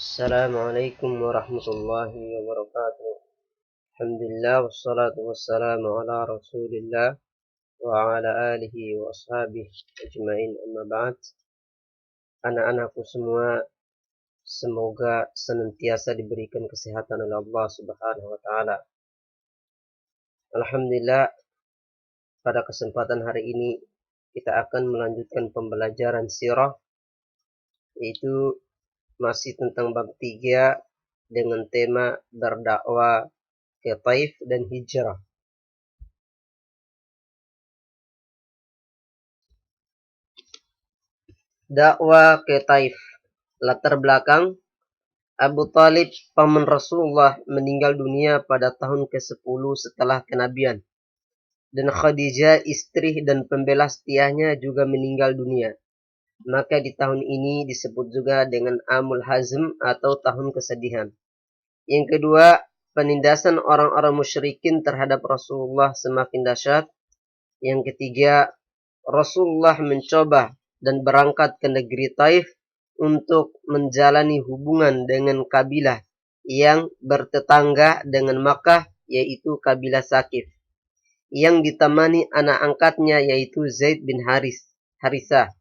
Assalamualaikum warahmatullahi wabarakatuh. Alhamdulillah wassalatu wassalamu ala Rasulillah wa ala alihi wa ashabihi ajmain, amma ba'd. Anak-anakku semua, semoga senantiasa diberikan kesehatan oleh Allah Subhanahu wa taala. Alhamdulillah, pada kesempatan hari ini kita akan melanjutkan pembelajaran sirah, yaitu masih tentang bab 3 dengan tema berdakwah ke Taif dan hijrah. Dakwah ke Taif. Latar belakang: Abu Talib, paman Rasulullah, meninggal dunia pada tahun ke-10 setelah kenabian. Dan Khadijah, istri dan pembela setianya, juga meninggal dunia. Maka di tahun ini disebut juga dengan Amul Hazm atau tahun kesedihan. Yang kedua, penindasan orang-orang musyrikin terhadap Rasulullah semakin dahsyat. Yang ketiga, Rasulullah mencoba dan berangkat ke negeri Taif untuk menjalani hubungan dengan kabilah yang bertetangga dengan Makkah, yaitu kabilah Saqif, yang ditemani anak angkatnya, yaitu Zaid bin Harisah.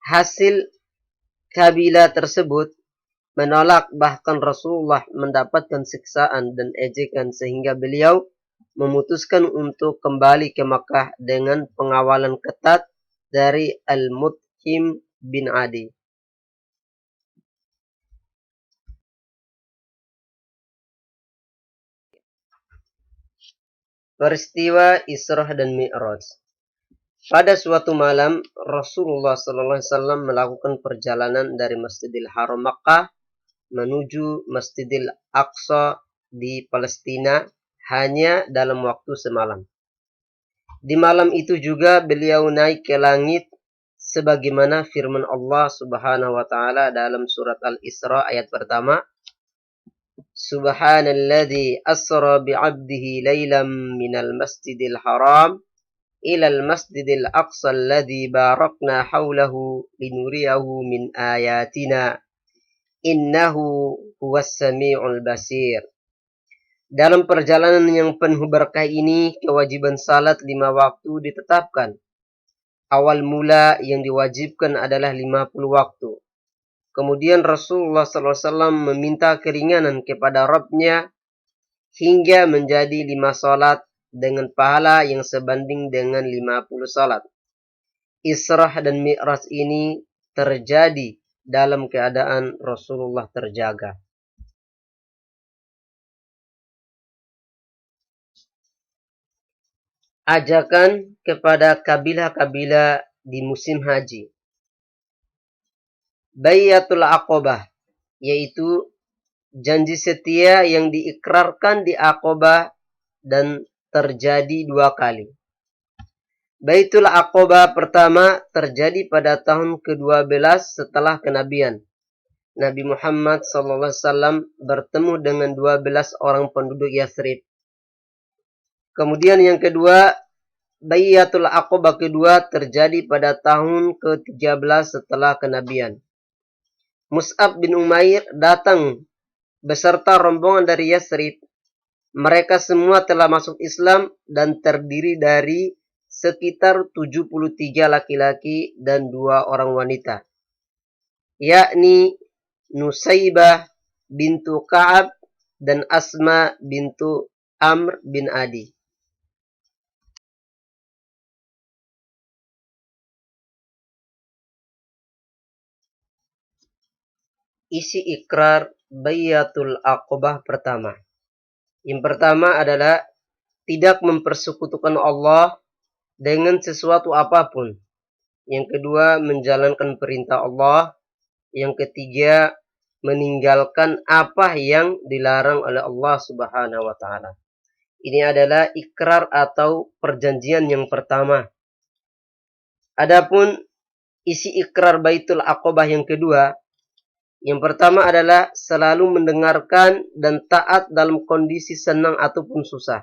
Hasil kabilah tersebut menolak, bahkan Rasulullah mendapatkan siksaan dan ejekan sehingga beliau memutuskan untuk kembali ke Makkah dengan pengawalan ketat dari Al-Mut'im bin Adi. Peristiwa Isra dan Mi'raj. Pada suatu malam, Rasulullah SAW melakukan perjalanan dari Masjidil Haram Makkah menuju Masjidil Aqsa di Palestina hanya dalam waktu semalam. Di malam itu juga beliau naik ke langit sebagaimana firman Allah Subhanahu wa taala dalam surat Al-Isra ayat pertama, Subhanalladzi asra bi'abdihi laylan minal masjidil haram ilal masjidil aqsa alladzi barakna haulahu linuriyahu min ayatina innahu huwas sami'ul basir. Dalam perjalanan yang penuh berkah ini, kewajiban salat 5 waktu ditetapkan. Awal mula yang diwajibkan adalah 50 waktu. Kemudian Rasulullah SAW meminta keringanan kepada Rabb-Nya hingga menjadi 5 salat dengan pahala yang sebanding dengan 50 salat. Israh dan Mi'raj ini terjadi dalam keadaan Rasulullah terjaga. Ajakan kepada kabilah-kabilah di musim haji. Baiatul Aqobah, yaitu janji setia yang diikrarkan di Aqobah dan terjadi 2 kali. Baitul Aqobah pertama terjadi pada tahun ke-12 setelah kenabian. Nabi Muhammad SAW bertemu dengan 12 orang penduduk Yathrib. Kemudian yang kedua, Baiatul Aqobah kedua terjadi pada tahun ke-13 setelah kenabian. Mus'ab bin Umair datang beserta rombongan dari Yathrib. Mereka semua telah masuk Islam dan terdiri dari sekitar 73 laki-laki dan 2 orang wanita, yakni Nusaybah bintu Ka'ab dan Asma bintu Amr bin Adi. Isi ikrar Baiatul Aqobah pertama. Yang pertama adalah tidak mempersekutukan Allah dengan sesuatu apapun. Yang kedua, menjalankan perintah Allah. Yang ketiga, meninggalkan apa yang dilarang oleh Allah Subhanahu wa taala. Ini adalah ikrar atau perjanjian yang pertama. Adapun isi ikrar Baitul Aqobah yang kedua, yang pertama adalah selalu mendengarkan dan taat dalam kondisi senang ataupun susah.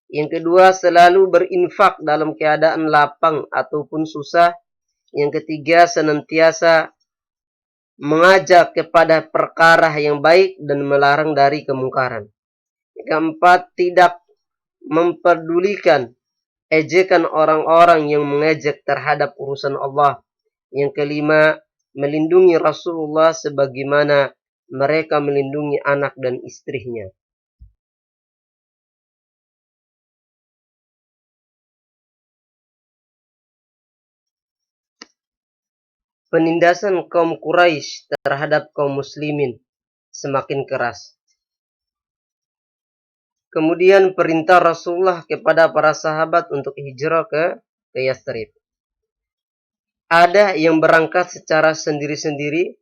Yang kedua, selalu berinfak dalam keadaan lapang ataupun susah. Yang ketiga, senantiasa mengajak kepada perkara yang baik dan melarang dari kemungkaran. Keempat, tidak memperdulikan ejekan orang-orang yang mengejek terhadap urusan Allah. Yang kelima, melindungi Rasulullah sebagaimana mereka melindungi anak dan istrinya. Penindasan kaum Quraisy terhadap kaum muslimin semakin keras. Kemudian perintah Rasulullah kepada para sahabat untuk hijrah ke Yathrib. Ada yang berangkat secara sendiri-sendiri,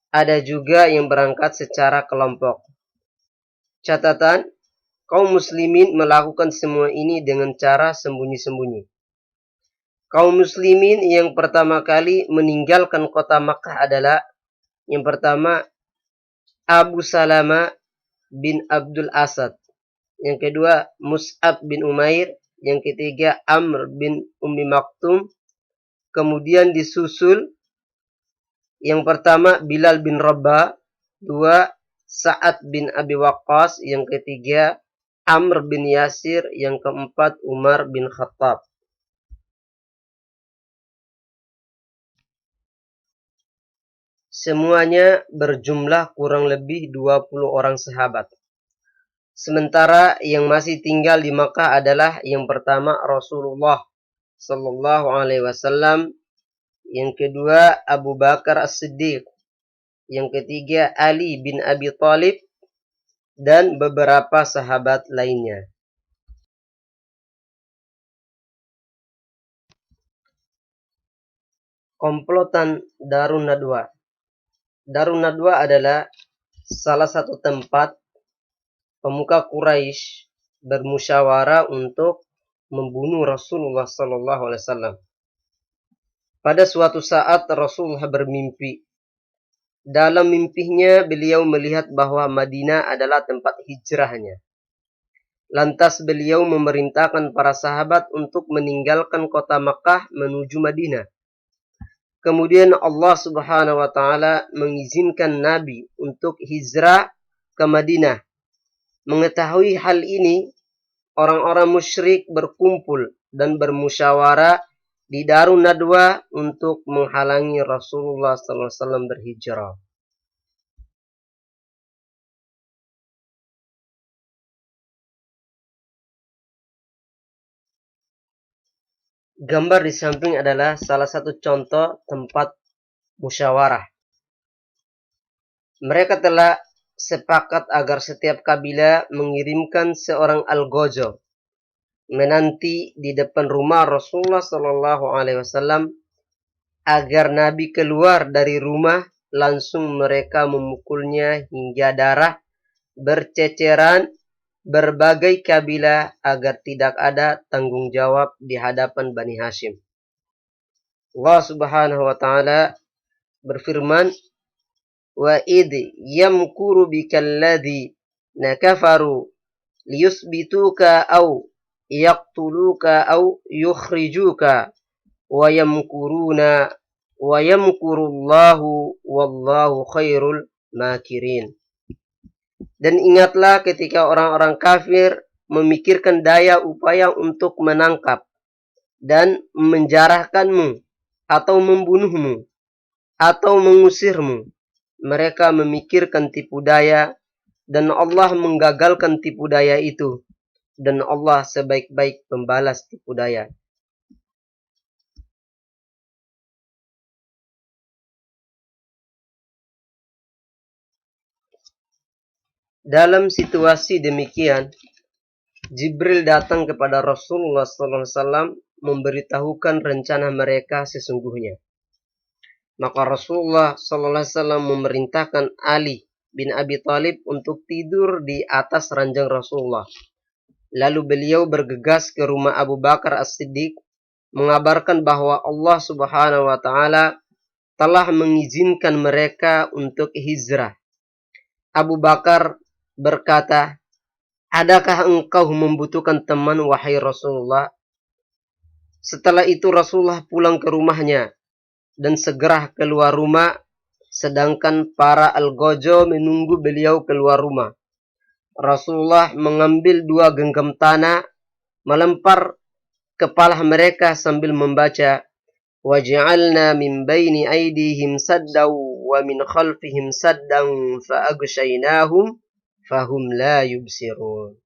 ada juga yang berangkat secara kelompok. Catatan, kaum muslimin melakukan semua ini dengan cara sembunyi-sembunyi. Kaum muslimin yang pertama kali meninggalkan kota Makkah adalah yang pertama Abu Salama bin Abdul Asad, yang kedua Mus'ab bin Umair, yang ketiga Amr bin Ummi Maktum, kemudian disusul yang pertama Bilal bin Rabah, dua Sa'ad bin Abi Waqqas, yang ketiga Amr bin Yasir, yang keempat Umar bin Khattab. Semuanya berjumlah kurang lebih 20 orang sahabat. Sementara yang masih tinggal di Makkah adalah yang pertama Rasulullah sallallahu alaihi wasallam, yang kedua Abu Bakar As-Siddiq, yang ketiga Ali bin Abi Thalib, dan beberapa sahabat lainnya. Komplotan Darun Nadwa. Darun Nadwa adalah salah satu tempat pemuka Quraisy bermusyawarah untuk membunuh Rasulullah sallallahu alaihi wasallam. Pada suatu saat Rasulullah bermimpi. Dalam mimpinya beliau melihat bahwa Madinah adalah tempat hijrahnya. Lantas beliau memerintahkan para sahabat untuk meninggalkan kota Makkah menuju Madinah. Kemudian Allah Subhanahu wa taala mengizinkan Nabi untuk hijrah ke Madinah. Mengetahui hal ini, orang-orang musyrik berkumpul dan bermusyawarah di Darun Nadwa untuk menghalangi Rasulullah sallallahu alaihi wasallam berhijrah. Gambar di samping adalah salah satu contoh tempat musyawarah. Mereka telah sepakat agar setiap kabilah mengirimkan seorang algojo menanti di depan rumah Rasulullah sallallahu alaihi wasallam agar Nabi keluar dari rumah, langsung mereka memukulnya hingga darah berceceran berbagai kabilah agar tidak ada tanggung jawab di hadapan Bani Hashim. Allah Subhanahu wa taala berfirman, "Wa id yamkuru bikal ladzina kafaru liyusbituka aw yaqtuluka aw yukhrijuka wa yamkurullahu wallahu khairul makirin." Dan ingatlah ketika orang-orang kafir memikirkan daya upaya untuk menangkap dan menjarahkanmu atau membunuhmu atau mengusirmu. Mereka memikirkan tipu daya dan Allah menggagalkan tipu daya itu. Dan Allah sebaik-baik pembalas tipu daya. Dalam situasi demikian, Jibril datang kepada Rasulullah SAW memberitahukan rencana mereka sesungguhnya. Maka Rasulullah SAW memerintahkan Ali bin Abi Thalib untuk tidur di atas ranjang Rasulullah. Lalu beliau bergegas ke rumah Abu Bakar As-Siddiq, mengabarkan bahwa Allah Subhanahu wa taala telah mengizinkan mereka untuk hijrah. Abu Bakar berkata, "Adakah engkau membutuhkan teman, wahai Rasulullah?" Setelah itu Rasulullah pulang ke rumahnya dan segera keluar rumah sedangkan para Al-Gojo menunggu beliau keluar rumah. Rasulullah mengambil 2 genggam tanah, melempar kepala mereka sambil membaca, وَجَعَلْنَا مِنْ بَيْنِ أَيْدِيهِمْ سَدًّا وَمِنْ خَلْفِهِمْ سَدًّا فَأَغْشَيْنَاهُمْ فَهُمْ لَا يُبْصِرُونَ.